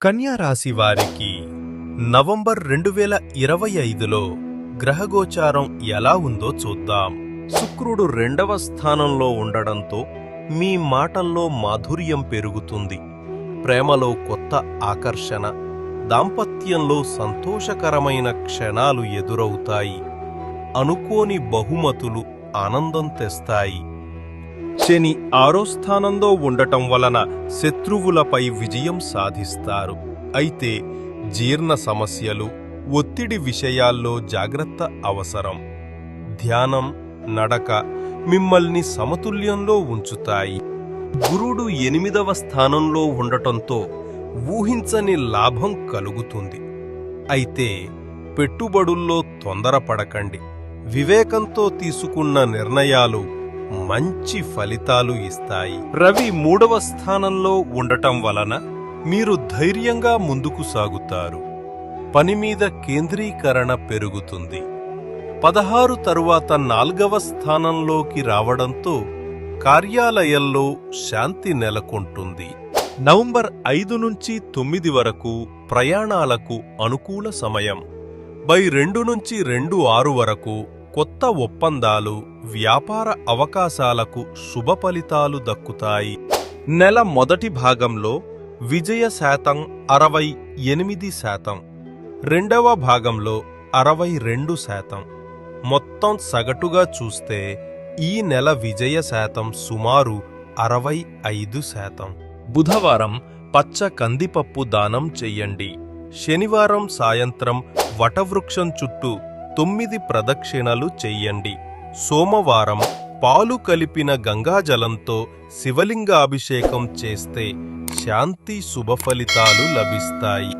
కన్యా రాశి వారికి నవంబర్ 2025లో గ్రహగోచారం ఎలా ఉందో చూద్దాం. శుక్రుడు 2వ స్థానంలో ఉండడంతో మీ మాటల్లో మాధుర్యం పెరుగుతుంది. ప్రేమలో కొత్త ఆకర్షణ, దాంపత్యంలో సంతోషకరమైన క్షణాలు ఎదురవుతాయి. అనుకోని బహుమతులు ఆనందం తెస్తాయి. శని 6వ స్థానంలో ఉండటం వలన శత్రువులపై విజయం సాధిస్తారు. అయితే జీర్ణ సమస్యలు, ఒత్తిడి విషయాల్లో జాగ్రత్త అవసరం. ధ్యానం, నడక మిమ్మల్ని సమతుల్యంలో ఉంచుతాయి. గురుడు 8వ స్థానంలో ఉండటంతో ఊహించని లాభం కలుగుతుంది. అయితే పెట్టుబడుల్లో తొందరపడకండి. వివేకంతో తీసుకున్న నిర్ణయాలు మంచి ఫలితాలు ఇస్తాయి. రవి 3వ స్థానంలో ఉండటం వలన మీరు ధైర్యంగా ముందుకు సాగుతారు. పని మీద కేంద్రీకరణ పెరుగుతుంది. 16 తరువాత 4వ స్థానంలోకి రావడంతో కార్యాలయంలో శాంతి నెలకొంటుంది. నవంబర్ 5 నుంచి 9 వరకు ప్రయాణాలకు అనుకూల సమయం. 2 నుంచి 2-6 వరకు కొత్త ఒప్పందాలు, వ్యాపార అవకాశాలకు శుభ ఫలితాలు దక్కుతాయి. నెల మొదటి భాగంలో విజయ శాతం 68%, రెండవ భాగంలో 62%. మొత్తం సగటుగా చూస్తే ఈ నెల విజయ శాతం సుమారు 65%. బుధవారం పచ్చ కందిపప్పు దానం చెయ్యండి. శనివారం సాయంత్రం వటవృక్షం చుట్టూ 9 ప్రదక్షిణలు చెయ్యండి. సోమవారం పాలు కలిపిన గంగాజలంతో శివలింగాభిషేకం చేస్తే శాంతి శుభఫలితాలు లభిస్తాయి.